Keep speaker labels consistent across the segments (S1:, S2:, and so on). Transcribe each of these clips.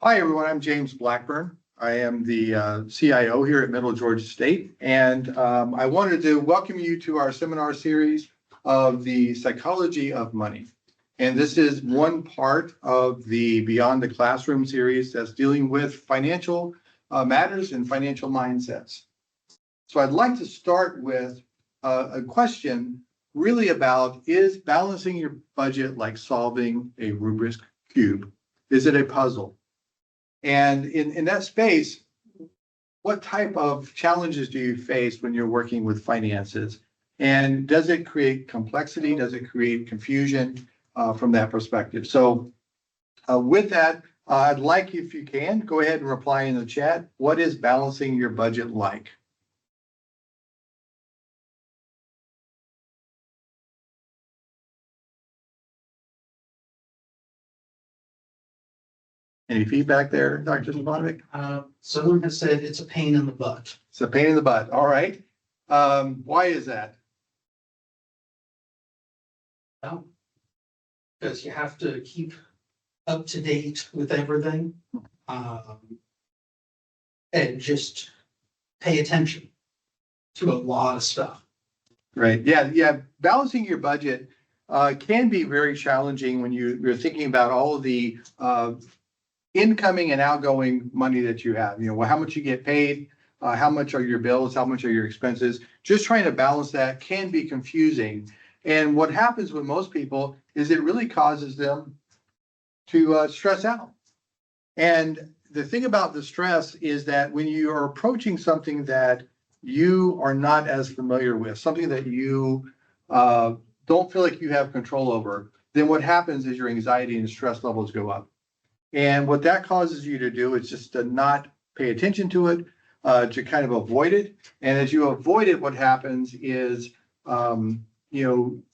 S1: Hi, everyone. I'm James Blackburn. I am the CIO here at Middle Georgia State, and I wanted to welcome you to our seminar series of the psychology of money. And this is one part of the Beyond the Classroom series that's dealing with financial matters and financial mindsets. So I'd like to start with a question really about, is balancing your budget like solving a Rubik's Cube? Is it a puzzle? And in that space, what type of challenges do you face when you're working with finances? And does it create complexity? Does it create confusion from that perspective? So with that, I'd like, if you can, go ahead and reply in the chat. What is balancing your budget like? Any feedback there, Dr. Stefanovic?
S2: Someone has said it's a pain in the butt.
S1: It's a pain in the butt. All right. Why is that?
S2: Well, because you have to keep up to date with everything. And just pay attention to a lot of stuff.
S1: Right. Yeah. Balancing your budget can be very challenging when you're thinking about all of the incoming and outgoing money that you have. How much you get paid, how much are your bills, how much are your expenses. Just trying to balance that can be confusing. And what happens with most people is it really causes them to stress out. And the thing about the stress is that when you are approaching something that you are not as familiar with, something that you don't feel like you have control over, then what happens is your anxiety and stress levels go up. And what that causes you to do is just to not pay attention to it, to kind of avoid it. And as you avoid it, what happens is, financial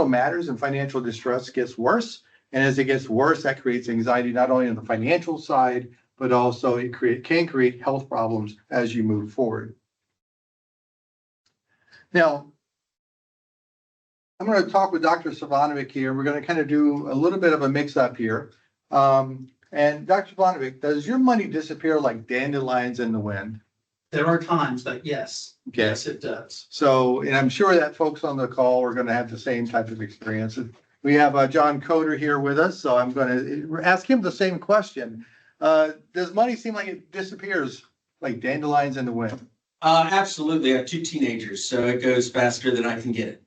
S1: matters and financial distress gets worse. And as it gets worse, that creates anxiety, not only on the financial side, but also it can create health problems as you move forward. Now, I'm going to talk with Dr. Stefanovic here. We're going to kind of do a little bit of a mix up here. And Dr. Stefanovic, does your money disappear like dandelions in the wind?
S2: There are times that, yes.
S1: Okay.
S2: Yes, it does.
S1: So, and I'm sure that folks on the call are going to have the same type of experience. We have John Coder here with us, so I'm going to ask him the same question. Does money seem like it disappears like dandelions in the wind?
S3: Absolutely. I have two teenagers, so it goes faster than I can get it.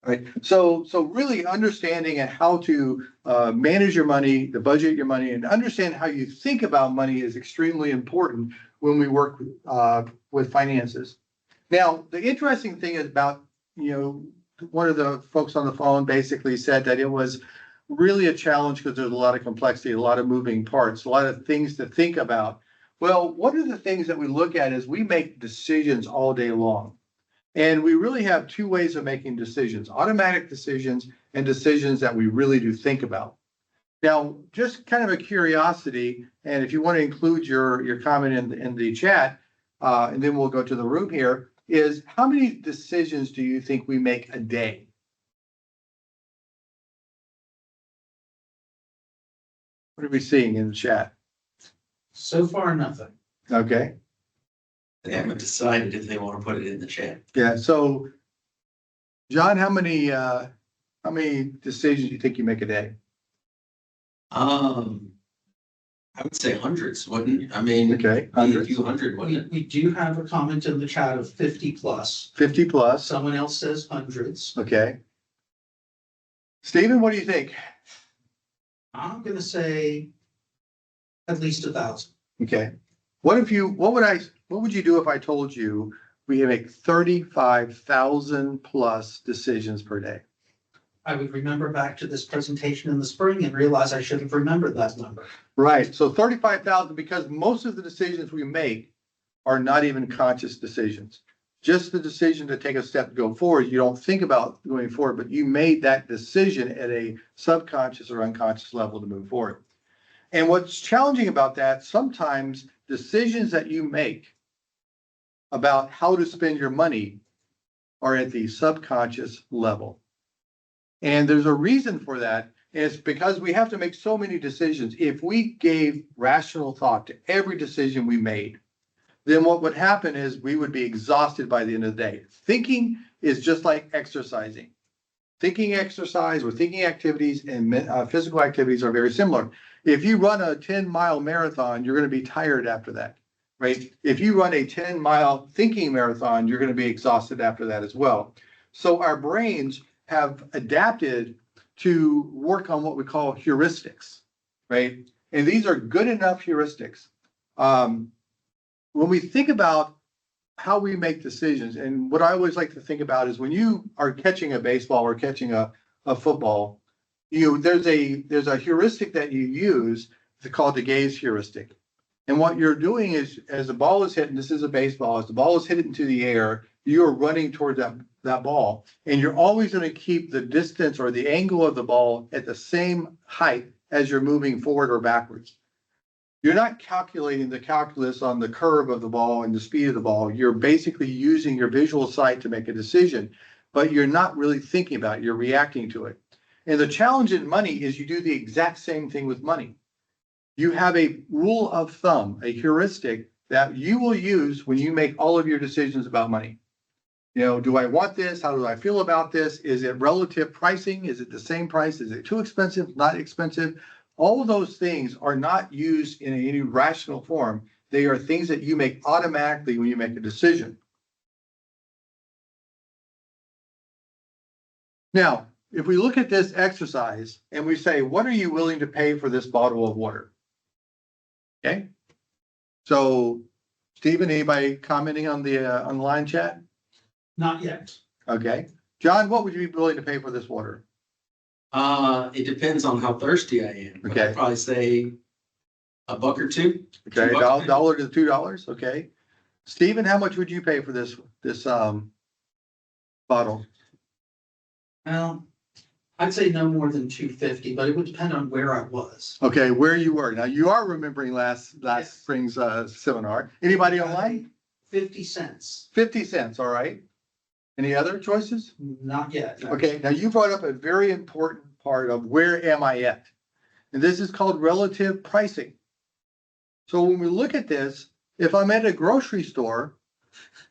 S1: Right. So really understanding how to manage your money, to budget your money, and understand how you think about money is extremely important when we work with finances. Now, the interesting thing is about, one of the folks on the phone basically said that it was really a challenge because there's a lot of complexity, a lot of moving parts, a lot of things to think about. Well, one of the things that we look at is we make decisions all day long. And we really have two ways of making decisions: automatic decisions and decisions that we really do think about. Now, just kind of a curiosity, and if you want to include your comment in the chat, and then we'll go to the room here, is how many decisions do you think we make a day? What are we seeing in the chat?
S2: So far, nothing.
S1: Okay.
S3: They haven't decided if they want to put it in the chat.
S1: Yeah. So, John, how many decisions do you think you make a day?
S3: I would say hundreds, wouldn't you? I mean,
S1: Okay,
S3: a
S1: hundreds.
S3: few hundred, wouldn't it?
S2: We do have a comment in the chat of 50 plus.
S1: 50 plus.
S2: Someone else says hundreds.
S1: Okay. Stephen, what do you think?
S2: I'm going to say at least 1,000.
S1: Okay. What would you do if I told you we make 35,000 plus decisions per day?
S2: I would remember back to this presentation in the spring and realize I should have remembered that number.
S1: Right. So 35,000, because most of the decisions we make are not even conscious decisions. Just the decision to take a step to go forward. You don't think about going forward, but you made that decision at a subconscious or unconscious level to move forward. And what's challenging about that, sometimes decisions that you make about how to spend your money are at the subconscious level. And there's a reason for that. It's because we have to make so many decisions. If we gave rational thought to every decision we made, then what would happen is we would be exhausted by the end of the day. Thinking is just like exercising. Thinking exercise or thinking activities and physical activities are very similar. If you run a 10-mile marathon, you're going to be tired after that, right? If you run a 10-mile thinking marathon, you're going to be exhausted after that as well. So our brains have adapted to work on what we call heuristics, right? And these are good enough heuristics. When we think about how we make decisions, and what I always like to think about is when you are catching a baseball or catching a football, there's a heuristic that you use. It's called the gaze heuristic. And what you're doing is, as the ball is hit, and this is a baseball, as the ball is hit into the air, you're running toward that ball. And you're always going to keep the distance or the angle of the ball at the same height as you're moving forward or backwards. You're not calculating the calculus on the curve of the ball and the speed of the ball. You're basically using your visual sight to make a decision, but you're not really thinking about it. You're reacting to it. And the challenge in money is you do the exact same thing with money. You have a rule of thumb, a heuristic that you will use when you make all of your decisions about money. Do I want this? How do I feel about this? Is it relative pricing? Is it the same price? Is it too expensive? Not expensive? All of those things are not used in any rational form. They are things that you make automatically when you make a decision. Now, if we look at this exercise and we say, what are you willing to pay for this bottle of water? Okay. So, Stephen, anybody commenting on the online chat?
S2: Not yet.
S1: Okay. John, what would you be willing to pay for this water?
S3: It depends on how thirsty I am. But
S1: Okay.
S3: I'd probably say $1 or $2.
S1: Okay,
S3: $2.
S1: $1 to $2. Okay. Stephen, how much would you pay for this bottle?
S2: Well, I'd say no more than $2.50, but it would depend on where I was.
S1: Okay, where you were. Now you are remembering last
S2: Yes.
S1: spring's seminar. Anybody online?
S2: 50 cents.
S1: 50 cents, all right. Any other choices?
S2: Not yet. no.
S1: Okay, now you brought up a very important part of where am I at? And this is called relative pricing. So when we look at this, if I'm at a grocery store,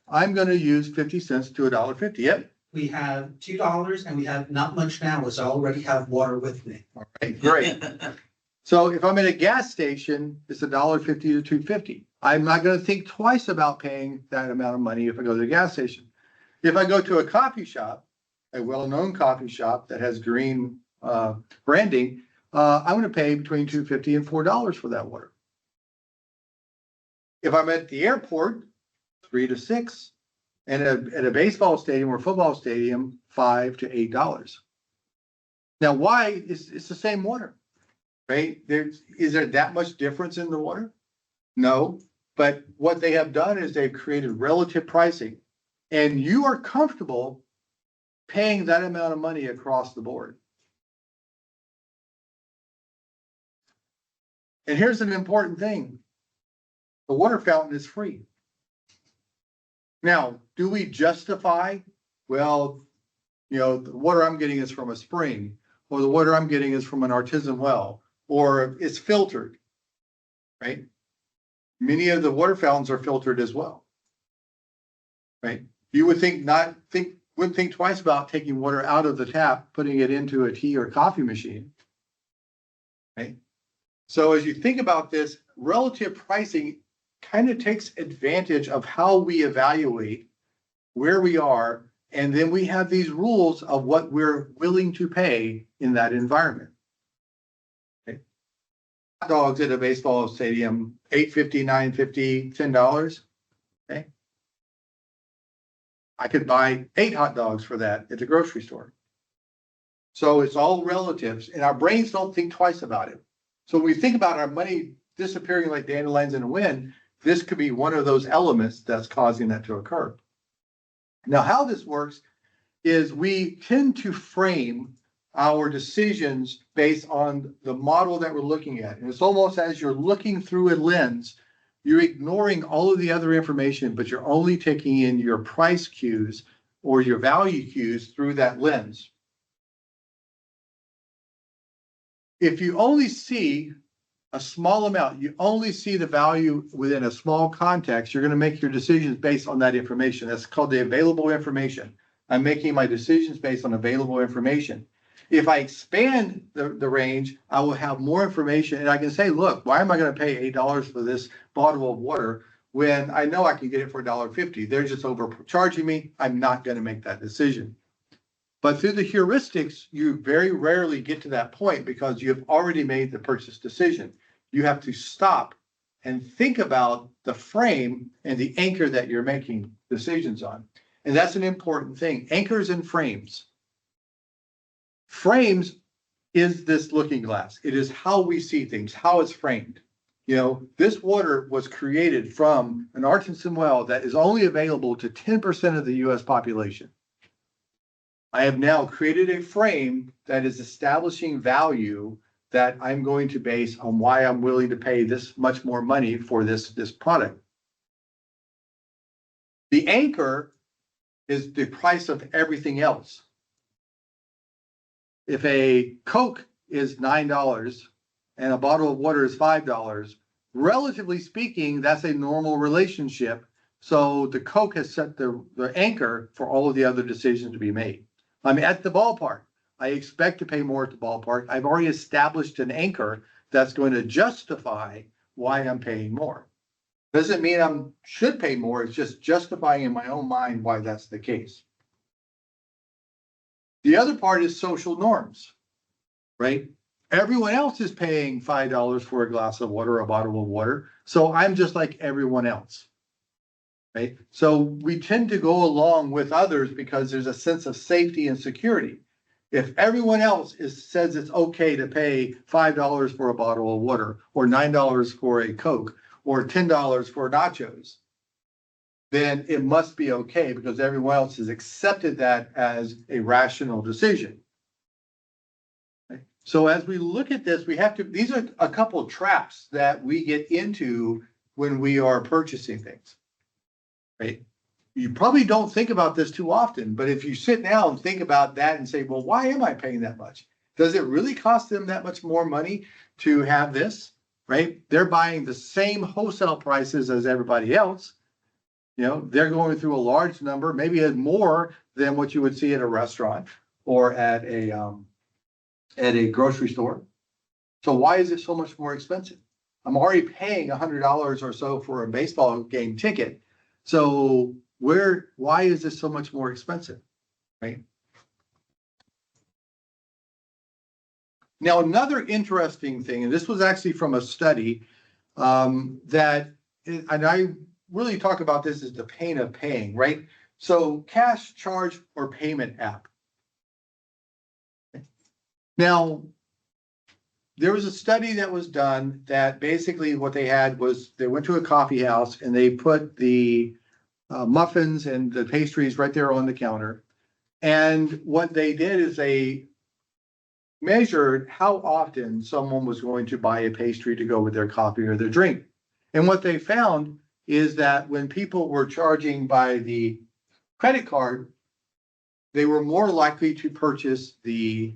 S1: I'm going to use 50 cents to $1.50. Yep.
S2: We have $2 and we have not much now, as I already have water with me.
S1: All right, great. So if I'm at a gas station, it's $1.50 to $2.50. I'm not going to think twice about paying that amount of money if I go to the gas station. If I go to a coffee shop, a well-known coffee shop that has green branding, I'm going to pay between $2.50 and $4 for that water. If I'm at the airport, $3 to $6, and at a baseball stadium or football stadium, $5 to $8. Now, why is it's the same water, right? Is there that much difference in the water? No, but what they have done is they've created relative pricing, and you are comfortable paying that amount of money across the board. And here's an important thing. The water fountain is free. Now, do we justify, well, the water I'm getting is from a spring, or the water I'm getting is from an artisan well, or it's filtered, right? Many of the water fountains are filtered as well, right? You would wouldn't think twice about taking water out of the tap, putting it into a tea or coffee machine, right? So as you think about this, relative pricing kind of takes advantage of how we evaluate where we are, and then we have these rules of what we're willing to pay in that environment. Okay. Hot dogs at a baseball stadium, $8.50, $9.50, $10. Okay. I could buy 8 hot dogs for that at the grocery store. So it's all relatives, and our brains don't think twice about it. So when we think about our money disappearing like dandelions in the wind, this could be one of those elements that's causing that to occur. Now, how this works is we tend to frame our decisions based on the model that we're looking at. And it's almost as you're looking through a lens, you're ignoring all of the other information, but you're only taking in your price cues or your value cues through that lens. if you only see a small amount, you only see the value within a small context, you're going to make your decisions based on that information. That's called the available information. I'm making my decisions based on available information. If I expand the range, I will have more information and I can say, look, why am I going to pay $8 for this bottle of water when I know I can get it for $1.50? They're just overcharging me. I'm not going to make that decision. But through the heuristics, you very rarely get to that point because you have already made the purchase decision. You have to stop and think about the frame and the anchor that you're making decisions on. And that's an important thing. Anchors and frames. Frames is this looking glass. It is how we see things, how it's framed. You know, this water was created from an artesian well that is only available to 10% of the US population. I have now created a frame that is establishing value that I'm going to base on why I'm willing to pay this much more money for this product. The anchor is the price of everything else. If a Coke is $9 and a bottle of water is $5, relatively speaking, that's a normal relationship. So the Coke has set the anchor for all of the other decisions to be made. I'm at the ballpark. I expect to pay more at the ballpark. I've already established an anchor that's going to justify why I'm paying more. Doesn't mean I should pay more. It's just justifying in my own mind why that's the case. The other part is social norms, right? Everyone else is paying $5 for a glass of water, a bottle of water. So I'm just like everyone else, right? So we tend to go along with others because there's a sense of safety and security. If everyone else says it's okay to pay $5 for a bottle of water or $9 for a Coke or $10 for nachos, then it must be okay because everyone else has accepted that as a rational decision. Okay. So as we look at this, we have to, these are a couple of traps that we get into when we are purchasing things, right? You probably don't think about this too often, but if you sit down and think about that and say, well, why am I paying that much? Does it really cost them that much more money to have this, right? They're buying the same wholesale prices as everybody else. You know, they're going through a large number, maybe more than what you would see at a restaurant or at a grocery store. So why is it so much more expensive? I'm already paying $100 or so for a baseball game ticket. So why is this so much more expensive, right? Now, another interesting thing, and this was actually from a study and I really talk about this as the pain of paying, right? So cash, charge, or payment app. Now, there was a study that was done that basically what they had was they went to a coffee house and they put the muffins and the pastries right there on the counter. And what they did is they measured how often someone was going to buy a pastry to go with their coffee or their drink. And what they found is that when people were charging by the credit card, they were more likely to purchase the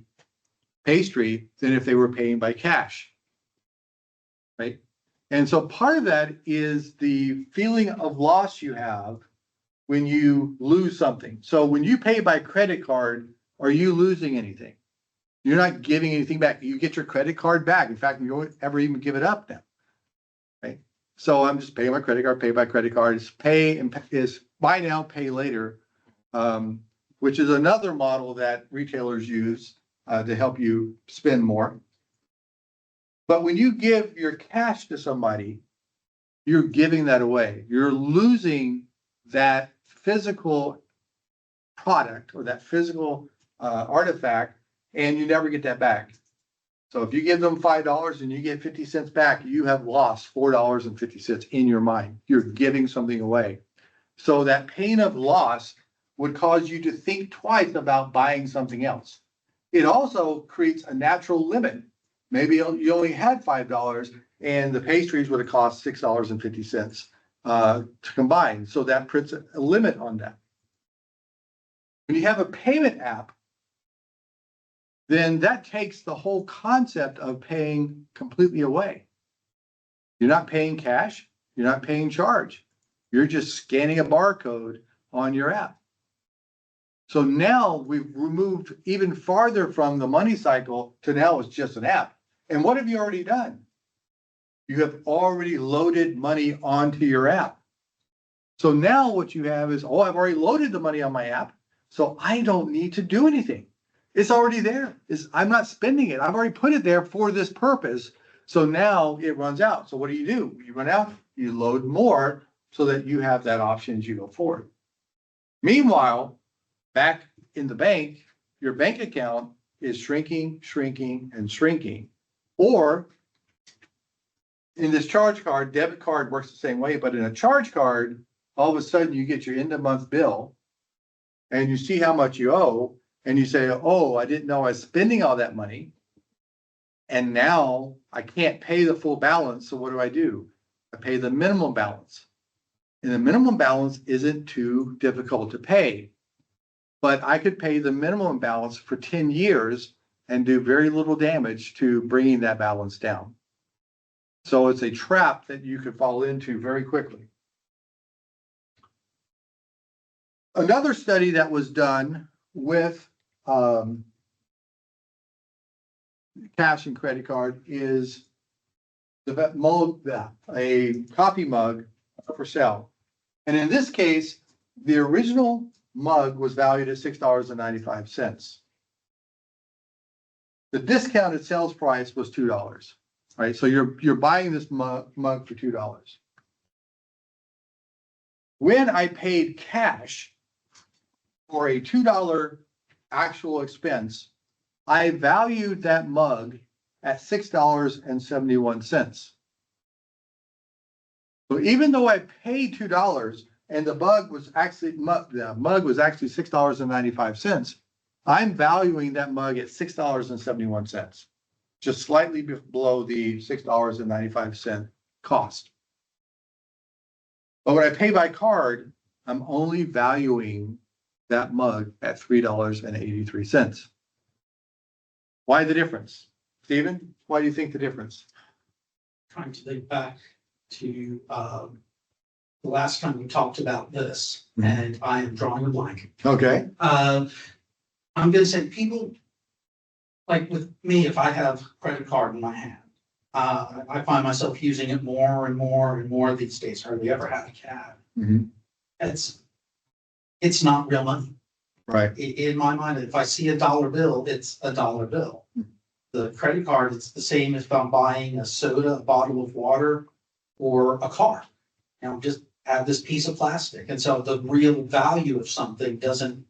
S1: pastry than if they were paying by cash, right? And so part of that is the feeling of loss you have when you lose something. So when you pay by credit card, are you losing anything? You're not giving anything back. You get your credit card back. In fact, you don't ever even give it up now, right? So I'm just paying my credit card, pay by credit card. It's buy now, pay later, which is another model that retailers use to help you spend more. But when you give your cash to somebody, you're giving that away. You're losing that physical product or that physical artifact, and you never get that back. So if you give them $5 and you get 50 cents back, you have lost $4.50 in your mind. You're giving something away. So that pain of loss would cause you to think twice about buying something else. It also creates a natural limit. Maybe you only had $5 and the pastries would have cost $6.50 to combine. So that puts a limit on that. When you have a payment app, then that takes the whole concept of paying completely away. You're not paying cash, you're not paying charge. You're just scanning a barcode on your app. So now we've removed even farther from the money cycle to now it's just an app. And what have you already done? You have already loaded money onto your app. So now what you have is, oh, I've already loaded the money on my app, so I don't need to do anything. It's already there. I'm not spending it. I've already put it there for this purpose. So now it runs out. So what do? You run out, you load more so that you have that option as you go forward. Meanwhile, back in the bank, your bank account is shrinking, shrinking, and shrinking. Or in this charge card, debit card works the same way, but in a charge card, all of a sudden you get your end of month bill and you see how much you owe and you say, oh, I didn't know I was spending all that money. And now I can't pay the full balance. So what do? I pay the minimum balance. And the minimum balance isn't too difficult to pay. But I could pay the minimum balance for 10 years and do very little damage to bringing that balance down. So it's a trap that you could fall into very quickly. Another study that was done with cash and credit card is a coffee mug for sale. And in this case, the original mug was valued at $6.95. The discounted sales price was $2, right? So you're buying this mug for $2. When I paid cash for a $2 actual expense, I valued that mug at $6.71. So even though I paid $2 and the mug was actually $6.95, I'm valuing that mug at $6.71, just slightly below the $6.95 cost. But when I pay by card, I'm only valuing that mug at $3.83. Why the difference? Stephen, why do you think the difference?
S2: Trying to think back to the last time we talked about this, and I am drawing a blank.
S1: Okay.
S2: I'm gonna say people, like with me, if I have credit card in my hand, I find myself using it more and more and more these days. Hardly ever have a cab. It's not real money.
S1: Right.
S2: In my mind, if I see a dollar bill, it's a dollar bill. The credit card, it's the same if I'm buying a soda, a bottle of water, or a car. You know, just have this piece of plastic. And so the real value of something doesn't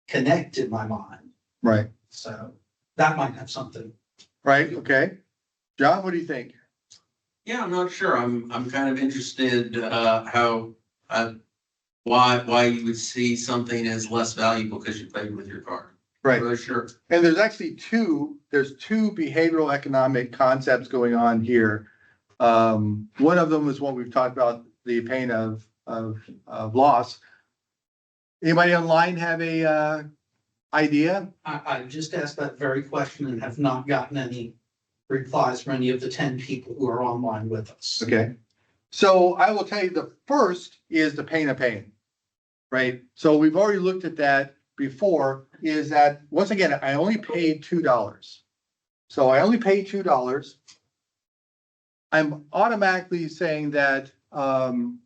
S2: connect in my mind.
S1: Right.
S2: So that might have something.
S1: Right. Okay. John, what do you think?
S3: Yeah, I'm not sure. I'm kind of interested why you would see something as less valuable because you paid with your card.
S1: Right.
S3: For sure.
S1: And there's actually two behavioral economic concepts going on here. One of them is what we've talked about, the pain of loss. Anybody online have a idea?
S2: I just asked that very question and have not gotten any replies from any of the 10 people who are online with us.
S1: Okay. So I will tell you the first is the pain of pain, right? So we've already looked at that before, is that once again, I only paid $2. So I only paid $2. I'm automatically saying that the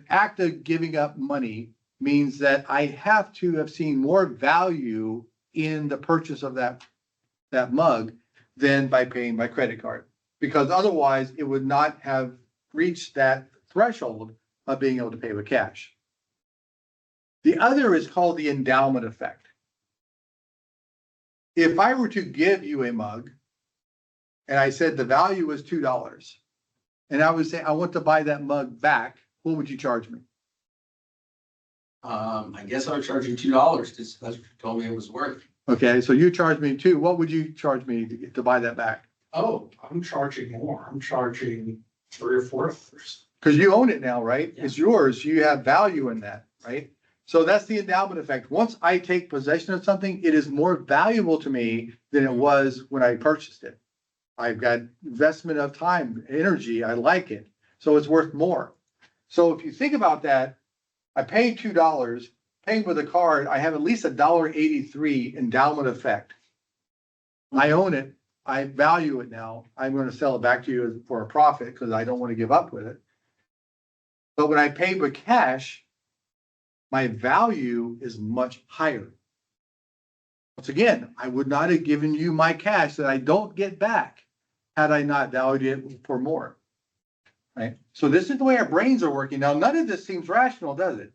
S1: act of giving up money means that I have to have seen more value in the purchase of that mug than by paying by credit card, because otherwise it would not have reached that threshold of being able to pay with cash. The other is called the endowment effect. If I were to give you a mug and I said the value was $2 and I would say, I want to buy that mug back, what would you charge me?
S3: I guess I would charge you $2 because that's what you told me it was worth.
S1: Okay, so you charge me $2. What would you charge me to buy that back?
S2: Oh, I'm charging more. I'm charging $3 or $4.
S1: Because you own it now, right?
S2: Yeah.
S1: It's yours. You have value in that, right? So that's the endowment effect. Once I take possession of something, it is more valuable to me than it was when I purchased it. I've got investment of time, energy. I like it. So it's worth more. So if you think about that, I paid $2, paying with a card, I have at least $1.83 endowment effect. I own it. I value it now. I'm going to sell it back to you for a profit because I don't want to give up with it. But when I pay with cash, my value is much higher. Once again, I would not have given you my cash that I don't get back had I not valued it for more. Right? So this is the way our brains are working. Now, none of this seems rational, does it?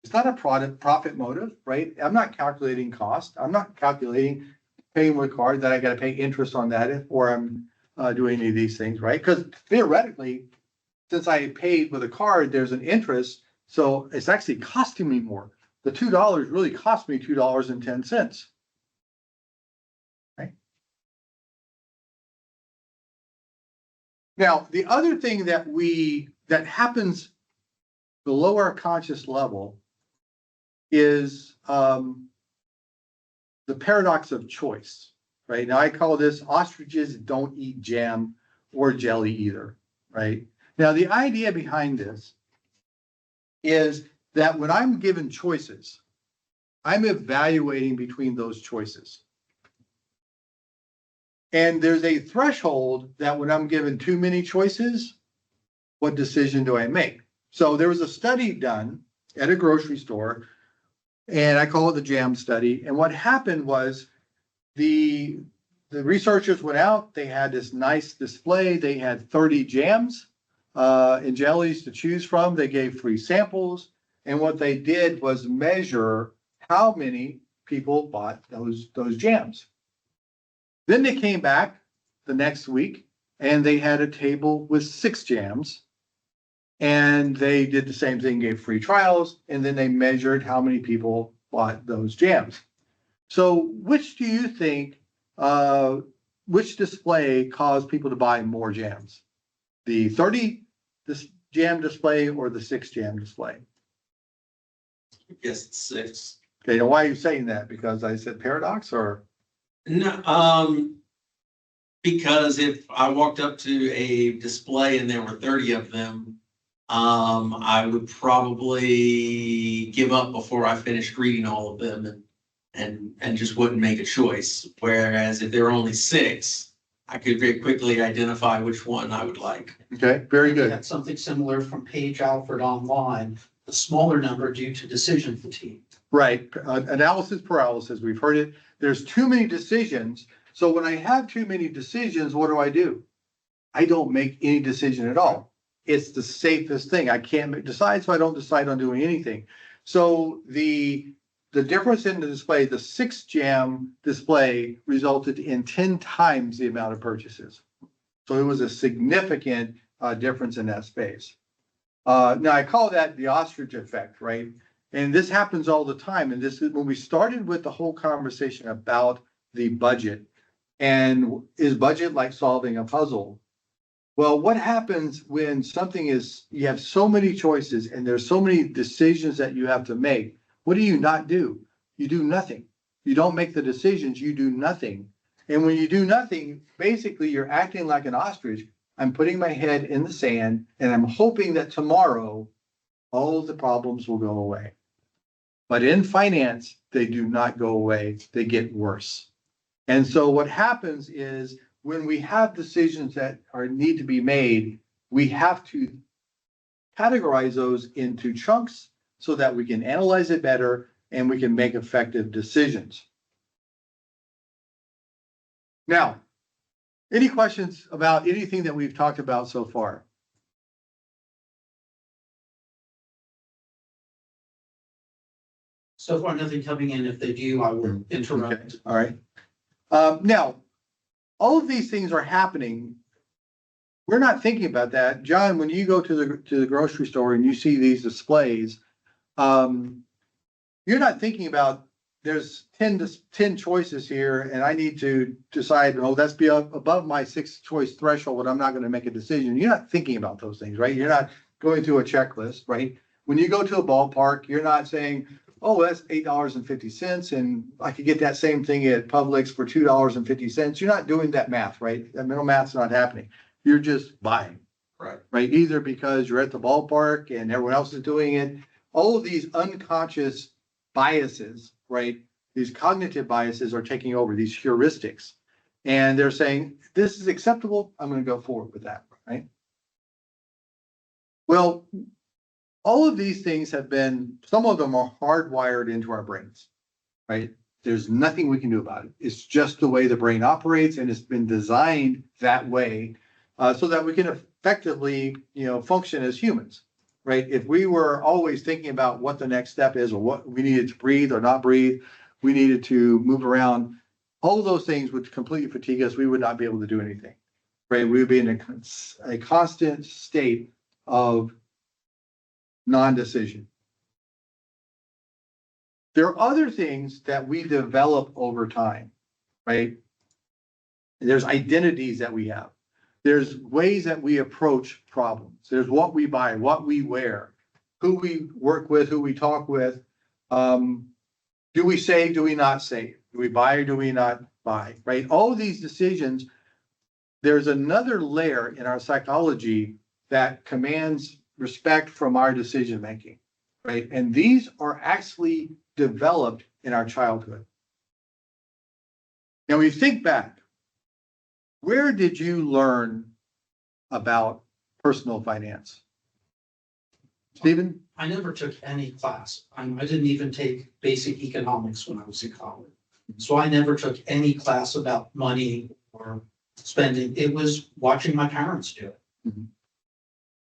S1: It's not a profit motive, right? I'm not calculating cost. I'm not calculating paying with card that I got to pay interest on that or I'm doing any of these things, right? Because theoretically, since I paid with a card, there's an interest. So it's actually costing me more. The $2 really cost me $2.10. Right? Now, the other thing that happens below our conscious level is the paradox of choice, right? Now I call this ostriches don't eat jam or jelly either, right? Now the idea behind this is that when I'm given choices, I'm evaluating between those choices. And there's a threshold that when I'm given too many choices, what decision do I make? So there was a study done at a grocery store, and I call it the jam study. And what happened was the researchers went out, they had this nice display, they had 30 jams and jellies to choose from. They gave free samples. And what they did was measure how many people bought those jams. Then they came back the next week and they had a table with 6 jams. And they did the same thing, gave free trials, and then they measured how many people bought those jams. So which do you think, which display caused people to buy more jams? The 30 jam display or the 6 jam display?
S3: I guess it's 6.
S1: Okay, now why are you saying that? Because I said paradox or?
S3: No, because if I walked up to a display and there were 30 of them, I would probably give up before I finished reading all of them and just wouldn't make a choice. Whereas if there were only 6, I could very quickly identify which one I would like.
S1: Okay, very
S2: We
S1: good.
S2: had something similar from Page Alfred online, the smaller number due to decision fatigue.
S1: Right, analysis paralysis, we've heard it. There's too many decisions. So when I have too many decisions, what do? I don't make any decision at all. It's the safest thing. I can't decide, so I don't decide on doing anything. So the difference in the display, the 6 jam display resulted in 10 times the amount of purchases. So it was a significant difference in that space. Now I call that the ostrich effect, right? And this happens all the time. And this is when we started with the whole conversation about the budget. And is budget like solving a puzzle? Well, what happens when something is, you have so many choices and there's so many decisions that you have to make? What do you not do? You do nothing. You don't make the decisions, you do nothing. And when you do nothing, basically you're acting like an ostrich. I'm putting my head in the sand and I'm hoping that tomorrow all of the problems will go away. But in finance, they do not go away, they get worse. And so what happens is, when we have decisions that need to be made, we have to categorize those into chunks so that we can analyze it better and we can make effective decisions. Now, any questions about anything that we've talked about so far?
S2: So far, nothing coming in. If they do, I will interrupt.
S1: Okay. All right. Now, all of these things are happening. We're not thinking about that. John, when you go to the grocery store and you see these displays, you're not thinking about there's 10 choices here and I need to decide, oh, that's above my 6th choice threshold, but I'm not going to make a decision. You're not thinking about those things, right? You're not going through a checklist, right? When you go to a ballpark, you're not saying, oh, that's $8.50, and I could get that same thing at Publix for $2.50. You're not doing that math, right? That mental math's not happening. You're just buying.
S3: Right.
S1: Right? Either because you're at the ballpark and everyone else is doing it. All of these unconscious biases, right? These cognitive biases are taking over, these heuristics. And they're saying, this is acceptable. I'm going to go forward with that, right? Well, all of these things have been, some of them are hardwired into our brains, right? There's nothing we can do about it. It's just the way the brain operates, and it's been designed that way so that we can effectively, function as humans, right? If we were always thinking about what the next step is, or what we needed to breathe or not breathe, we needed to move around, all of those things would completely fatigue us. We would not be able to do anything, right? We would be in a constant state of non-decision. There are other things that we develop over time, right? There's identities that we have. There's ways that we approach problems. There's what we buy, what we wear, who we work with, who we talk with. Do we save? Do we not save? Do we buy or do we not buy, right? All of these decisions, there's another layer in our psychology that commands respect from our decision making, right? And these are actually developed in our childhood. Now, when you think back, where did you learn about personal finance? Stephen?
S2: I never took any class. I didn't even take basic economics when I was in college. So I never took any class about money or spending. It was watching my parents do it.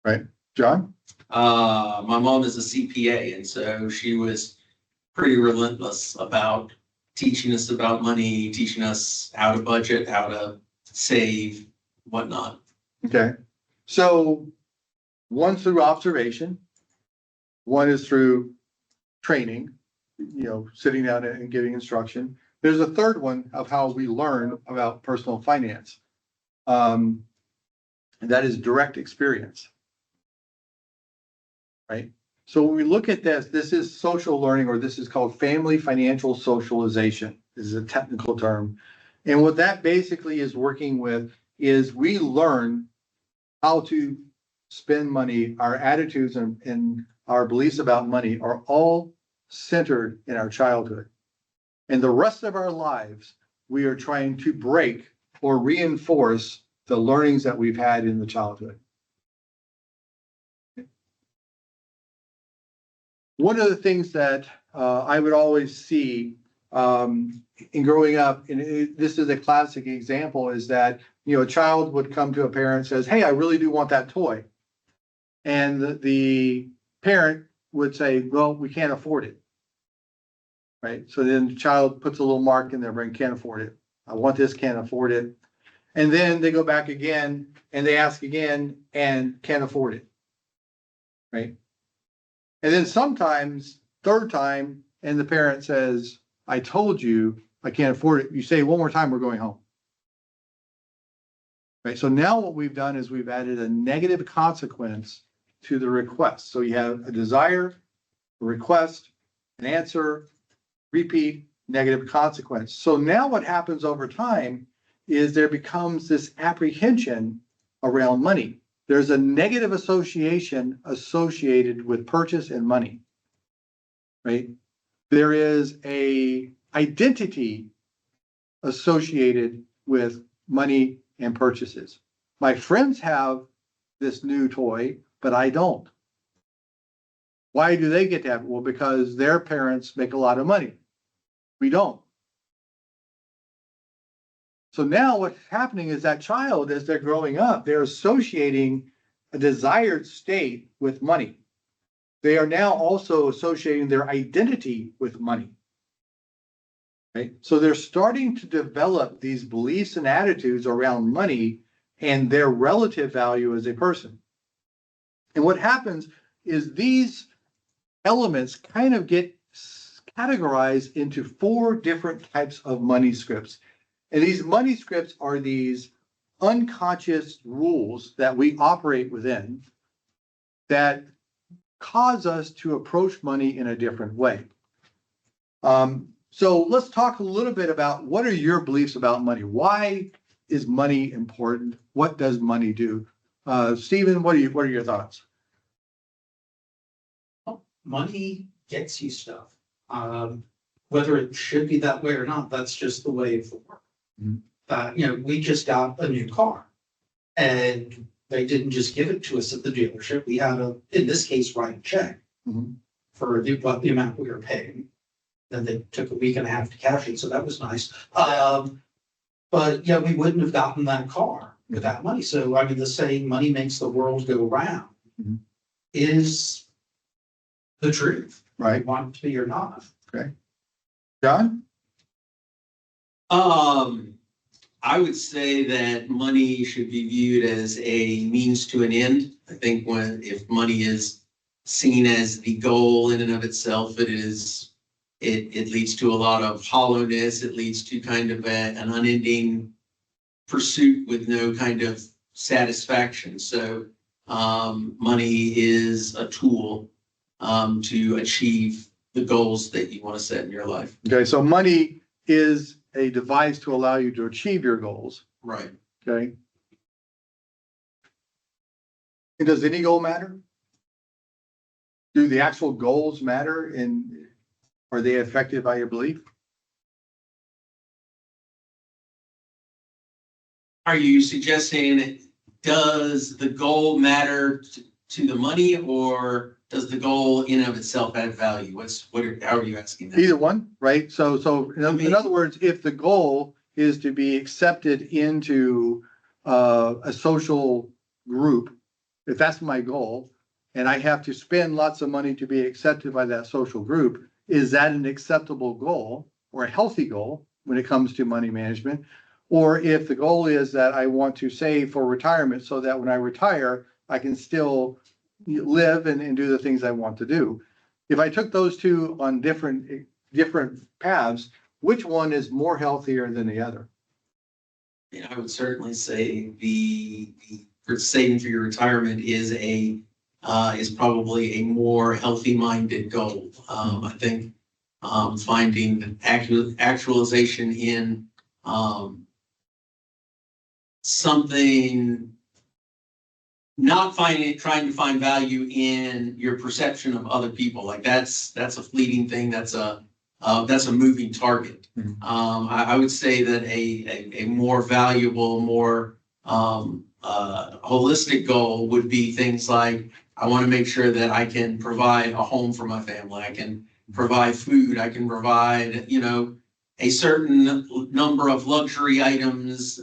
S1: Right. John?
S3: My mom is a CPA, and so she was pretty relentless about teaching us about money, teaching us how to budget, how to save, whatnot.
S1: Okay. So one through observation, one is through training, sitting down and giving instruction. There's a third one of how we learn about personal finance. And that is direct experience. Right? So when we look at this is social learning, or this is called family financial socialization. This is a technical term. And what that basically is working with is we learn how to spend money. Our attitudes and our beliefs about money are all centered in our childhood. And the rest of our lives, we are trying to break or reinforce the learnings that we've had in the childhood. One of the things that I would always see in growing up, and this is a classic example, is that, a child would come to a parent and says, hey, I really do want that toy. And the parent would say, well, we can't afford it. Right? So then the child puts a little mark in their brain, can't afford it. I want this, can't afford it. And then they go back again and they ask again and can't afford it. Right? And then sometimes, third time, and the parent says, I told you I can't afford it. You say one more time, we're going home. Right? So now what we've done is we've added a negative consequence to the request. So you have a desire, a request, an answer, repeat, negative consequence. So now what happens over time is there becomes this apprehension around money. There's a negative association associated with purchase and money, right? There is a identity associated with money and purchases. My friends have this new toy, but I don't. Why do they get to have it? Well, because their parents make a lot of money. We don't. So now what's happening is that child, as they're growing up, they're associating a desired state with money. They are now also associating their identity with money. Right? So they're starting to develop these beliefs and attitudes around money and their relative value as a person. And what happens is these elements kind of get categorized into 4 different types of money scripts. And these money scripts are these unconscious rules that we operate within that cause us to approach money in a different way. So let's talk a little bit about what are your beliefs about money? Why is money important? What does money do? Stephen, what are your thoughts?
S2: Money gets you stuff. Whether it should be that way or not, that's just the way of the world. We just got a new car and they didn't just give it to us at the dealership. We had in this case, write a check for the amount we were paying. Then they took a week and a half to cash it, so that was nice. But yeah, we wouldn't have gotten that car with that money. So I mean, the saying "money makes the world go round" is the truth,
S1: right?
S2: Want it to be or not.
S1: Okay, John.
S3: I would say that money should be viewed as a means to an end. I think if money is seen as the goal in and of itself, it leads to a lot of hollowness. It leads to kind of an unending pursuit with no kind of satisfaction. So money is a tool to achieve the goals that you want to set in your life.
S1: Okay, so money is a device to allow you to achieve your goals.
S3: Right.
S1: Okay. And does any goal matter? Do the actual goals matter, and are they affected by your belief?
S3: Are you suggesting, does the goal matter to the money, or does the goal in and of itself add value? How are you asking that?
S1: Either one, right? So in other words, if the goal is to be accepted into a social group, if that's my goal, and I have to spend lots of money to be accepted by that social group, is that an acceptable goal or a healthy goal when it comes to money management? Or if the goal is that I want to save for retirement so that when I retire, I can still live and do the things I want to do. If I took those two on different paths, which one is more healthier than the other?
S3: I would certainly say the saving for your retirement is probably a more healthy-minded goal. I think finding actualization in something, not trying to find value in your perception of other people. Like that's a fleeting thing. That's a moving target. I would say that a more valuable, more holistic goal would be things like, I want to make sure that I can provide a home for my family. I can provide food. I can provide, a certain number of luxury items,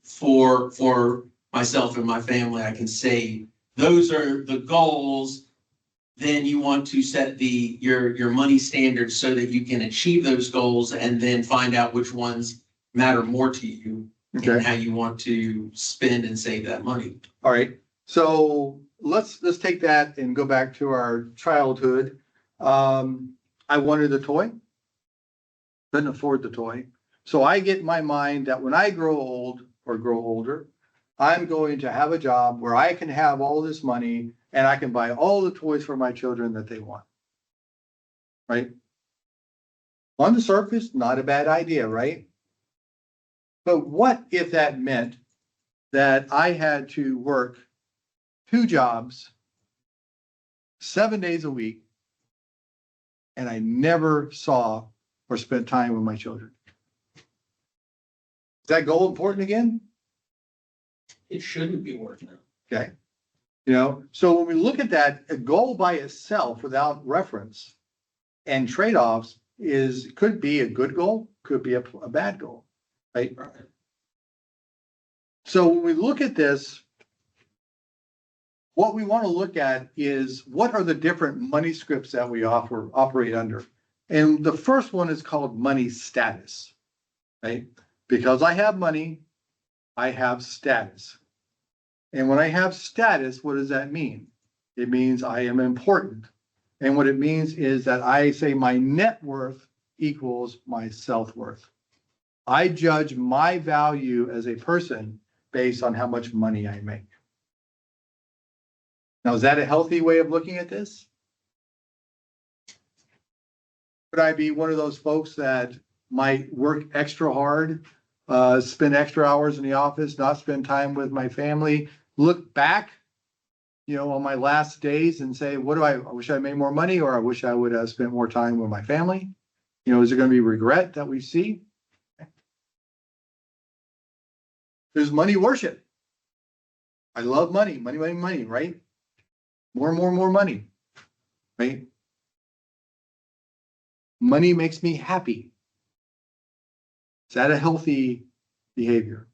S3: for myself and my family. I can save. Those are the goals. Then you want to set your money standards so that you can achieve those goals, and then find out which ones matter more to you and how you want to spend and save that money.
S1: All right. So let's take that and go back to our childhood. I wanted a toy. Couldn't afford the toy. So I get in my mind that when I grow old or grow older, I'm going to have a job where I can have all this money and I can buy all the toys for my children that they want. Right? On the surface, not a bad idea, right? But what if that meant that I had to work 2 jobs, 7 days a week, and I never saw or spent time with my children? Is that goal important again?
S2: It shouldn't be worth it.
S1: Okay. So when we look at that, a goal by itself without reference and trade-offs could be a good goal, could be a bad goal, right? So when we look at this, what we want to look at is what are the different money scripts that we operate under. And the first one is called money status, right? Because I have money, I have status. And when I have status, what does that mean? It means I am important. And what it means is that I say my net worth equals my self-worth. I judge my value as a person based on how much money I make. Now, is that a healthy way of looking at this? Could I be one of those folks that might work extra hard, spend extra hours in the office, not spend time with my family, look back, on my last days and say, what do I wish I made more money, or I wish I would have spent more time with my family? Is there going to be regret that we see? There's money worship. I love money, money, money, money, right? More and more and more money, right? Money makes me happy. Is that a healthy behavior?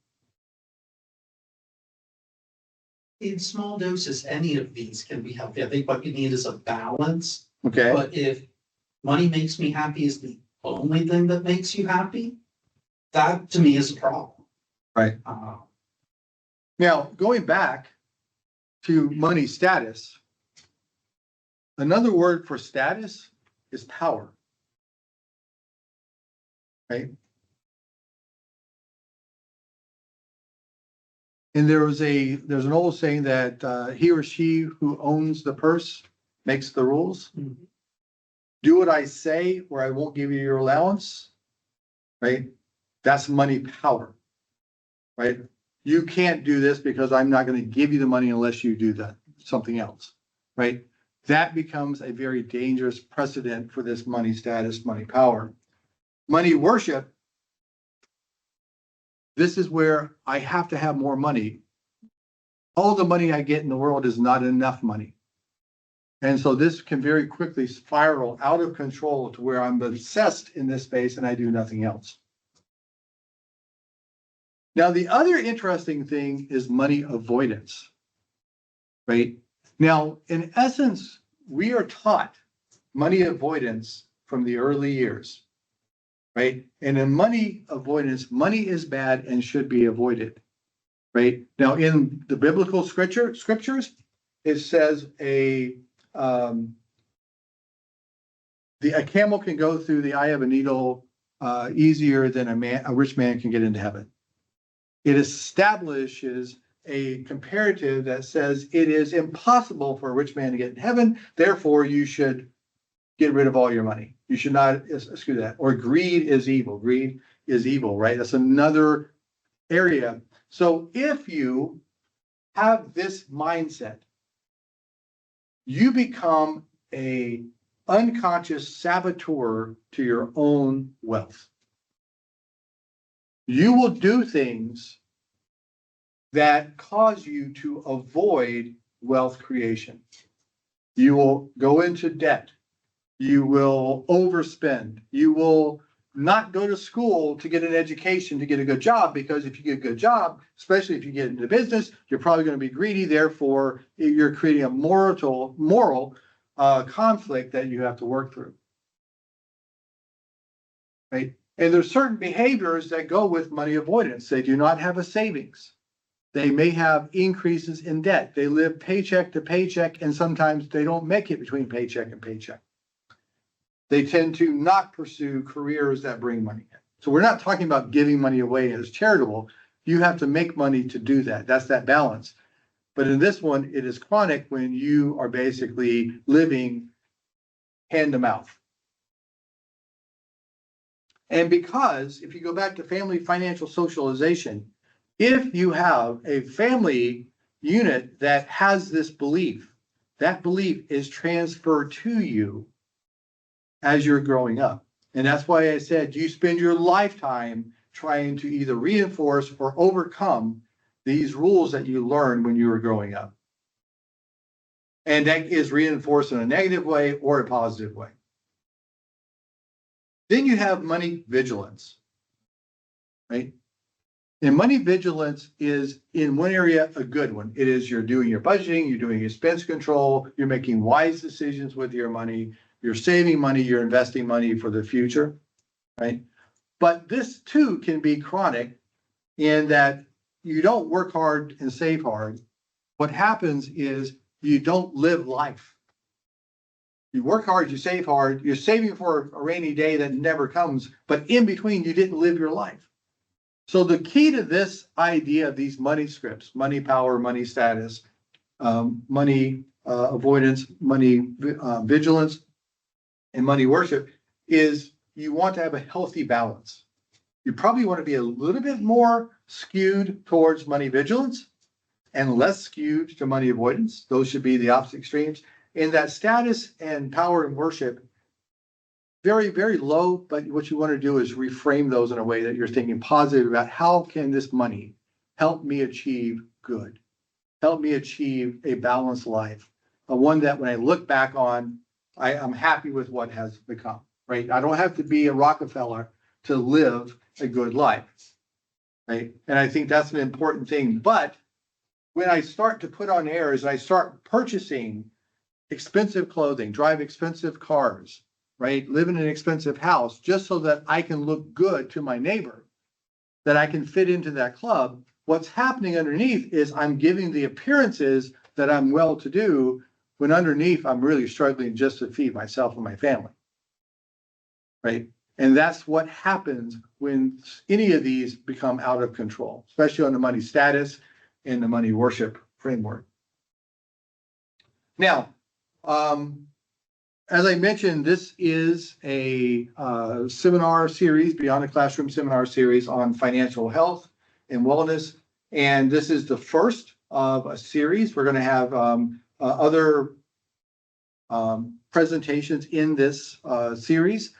S2: In small doses, any of these can be healthy. I think what you need is a balance.
S1: Okay.
S2: But if money makes me happy is the only thing that makes you happy, that to me is a problem.
S1: Right. Now, going back to money status, another word for status is power. Right? And there's an old saying that he or she who owns the purse makes the rules.
S2: Mhm.
S1: Do what I say or I won't give you your allowance. Right? That's money power. Right? You can't do this because I'm not going to give you the money unless you do that something else. Right? That becomes a very dangerous precedent for this money status, money power. Money worship. This is where I have to have more money. All the money I get in the world is not enough money. And so this can very quickly spiral out of control to where I'm obsessed in this space and I do nothing else. Now, the other interesting thing is money avoidance, right? Now, in essence, we are taught money avoidance from the early years, right? And in money avoidance, money is bad and should be avoided, right? Now, in the biblical scriptures, it says a camel can go through the eye of a needle easier than a rich man can get into heaven. It establishes a comparative that says it is impossible for a rich man to get in heaven. Therefore, you should get rid of all your money. You should not screw that. Or greed is evil. Greed is evil, right? That's another area. So if you have this mindset, you become a unconscious saboteur to your own wealth. You will do things that cause you to avoid wealth creation. You will go into debt. You will overspend. You will not go to school to get an education to get a good job, because if you get a good job, especially if you get into business, you're probably going to be greedy. Therefore, you're creating a moral conflict that you have to work through. Right? And there's certain behaviors that go with money avoidance. They do not have a savings. They may have increases in debt. They live paycheck to paycheck, and sometimes they don't make it between paycheck and paycheck. They tend to not pursue careers that bring money in. So we're not talking about giving money away as charitable. You have to make money to do that. That's that balance. But in this one, it is chronic when you are basically living hand to mouth. And because if you go back to family financial socialization, if you have a family unit that has this belief, that belief is transferred to you as you're growing up. And that's why I said you spend your lifetime trying to either reinforce or overcome these rules that you learned when you were growing up. And that is reinforced in a negative way or a positive way. Then you have money vigilance, right? And money vigilance is in one area a good one. It is you're doing your budgeting, you're doing expense control, you're making wise decisions with your money, you're saving money, you're investing money for the future, right? But this too can be chronic in that you don't work hard and save hard. What happens is you don't live life. You work hard, you save hard, you're saving for a rainy day that never comes, but in between you didn't live your life. So the key to this idea of these money scripts, money power, money status, money avoidance, money vigilance, and money worship is you want to have a healthy balance. You probably want to be a little bit more skewed towards money vigilance and less skewed to money avoidance. Those should be the opposite extremes. And that status and power and worship, very, very low, but what you want to do is reframe those in a way that you're thinking positive about how can this money help me achieve good, help me achieve a balanced life, one that when I look back on, I'm happy with what has become, right? I don't have to be a Rockefeller to live a good life, right? And I think that's an important thing. But when I start to put on airs, I start purchasing expensive clothing, drive expensive cars, right? Live in an expensive house just so that I can look good to my neighbor, that I can fit into that club. What's happening underneath is I'm giving the appearances that I'm well-to-do when underneath I'm really struggling just to feed myself and my family, right? And that's what happens when any of these become out of control, especially on the money status and the money worship framework. Now, as I mentioned, this is a seminar series, Beyond the Classroom seminar series on financial health and wellness. And this is the first of a series. We're going to have other presentations in this series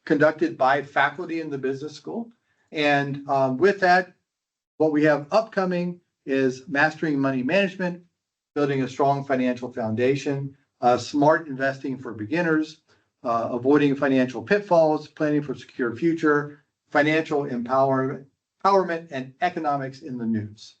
S1: conducted by faculty in the business school. And with that, what we have upcoming is mastering money management, building a strong financial foundation, smart investing for beginners, avoiding financial pitfalls, planning for a secure future, financial empowerment, and economics in the news.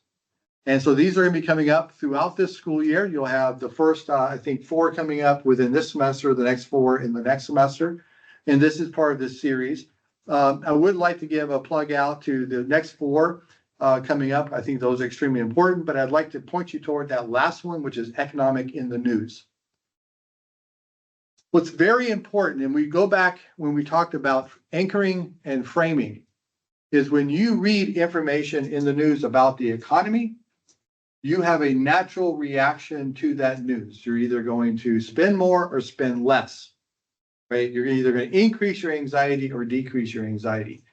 S1: And so these are going to be coming up throughout this school year. You'll have the first, I think, 4 coming up within this semester, the next 4 in the next semester. And this is part of this series. I would like to give a plug out to the next 4 coming up. I think those are extremely important, but I'd like to point you toward that last one, which is economic in the news. What's very important, and we go back when we talked about anchoring and framing, is when you read information in the news about the economy, you have a natural reaction to that news. You're either going to spend more or spend less, right? You're either going to increase your anxiety or decrease your anxiety.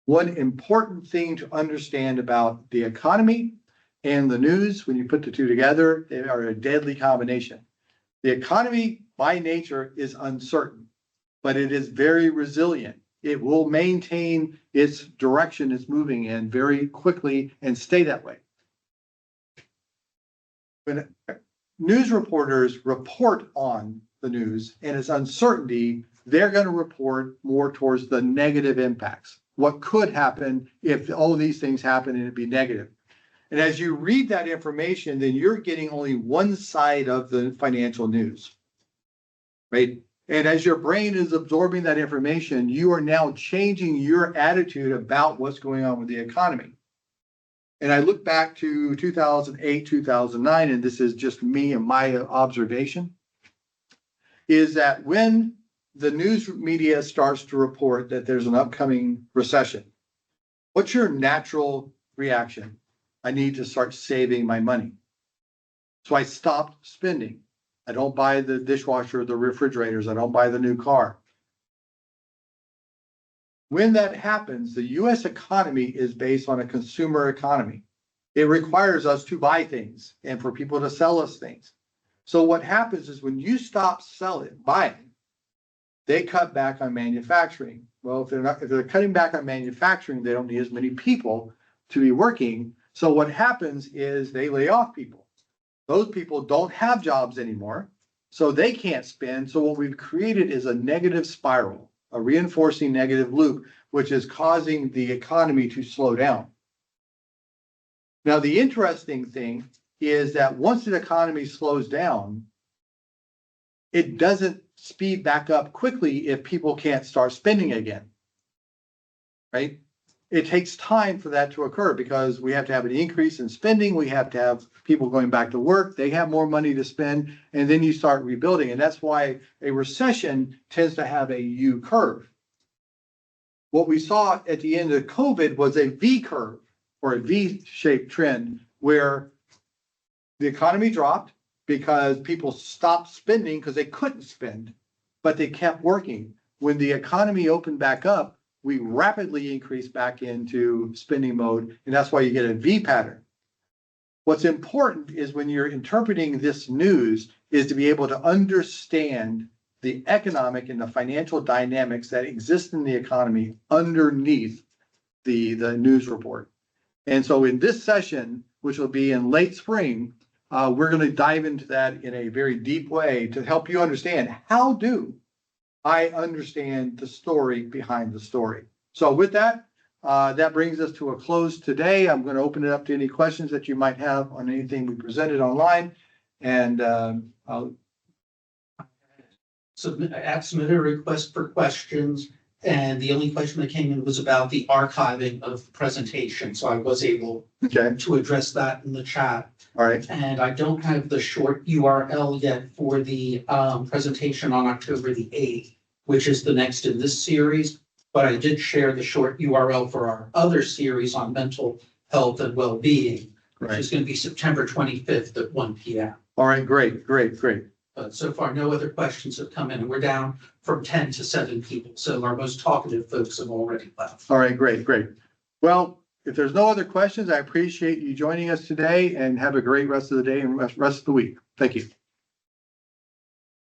S1: One important thing to understand about the economy and the news, when you put the two together, they are a deadly combination. The economy by nature is uncertain, but it is very resilient. It will maintain its direction it's moving in very quickly and stay that way. When news reporters report on the news and its uncertainty, they're going to report more towards the negative impacts. What could happen if all of these things happen and it'd be negative. And as you read that information, then you're getting only one side of the financial news, right? And as your brain is absorbing that information, you are now changing your attitude about what's going on with the economy. And I look back to 2008, 2009, and this is just me and my observation, is that when the news media starts to report that there's an upcoming recession, what's your natural reaction? I need to start saving my money. So I stopped spending. I don't buy the dishwasher, the refrigerators. I don't buy the new car. When that happens, the US economy is based on a consumer economy. It requires us to buy things and for people to sell us things. So what happens is when you stop buying, they cut back on manufacturing. Well, if they're cutting back on manufacturing, they don't need as many people to be working. So what happens is they lay off people. Those people don't have jobs anymore, so they can't spend. So what we've created is a negative spiral, a reinforcing negative loop, which is causing the economy to slow down. Now, the interesting thing is that once the economy slows down, it doesn't speed back up quickly if people can't start spending again, right? It takes time for that to occur because we have to have an increase in spending. We have to have people going back to work. They have more money to spend, and then you start rebuilding. And that's why a recession tends to have a U curve. What we saw at the end of COVID was a V curve or a V-shaped trend where the economy dropped, because people stopped spending because they couldn't spend, but they kept working. When the economy opened back up, we rapidly increased back into spending mode, and that's why you get a V pattern. What's important is when you're interpreting this news is to be able to understand the economic and the financial dynamics that exist in the economy underneath the news report. And so in this session, which will be in late spring, we're going to dive into that in a very deep way to help you understand, how do I understand the story behind the story? So with that, that brings us to a close today. I'm going to open it up to any questions that you might have on anything we presented online. And I'll
S2: submitted a request for questions, and the only question that came in was about the archiving of the presentation. So I was able
S1: okay.
S2: to address that in the chat.
S1: All right.
S2: And I don't have the short URL yet for the presentation on October the 8th, which is the next in this series. But I did share the short URL for our other series on mental health and well-being, which
S1: Right.
S2: is going to be September 25th at 1 p.m.
S1: All right. Great.
S2: But so far, no other questions have come in, and we're down from 10 to 7 people. So our most talkative folks have already left.
S1: All right. Great. Well, if there's no other questions, I appreciate you joining us today, and have a great rest of the day and rest of the week. Thank you.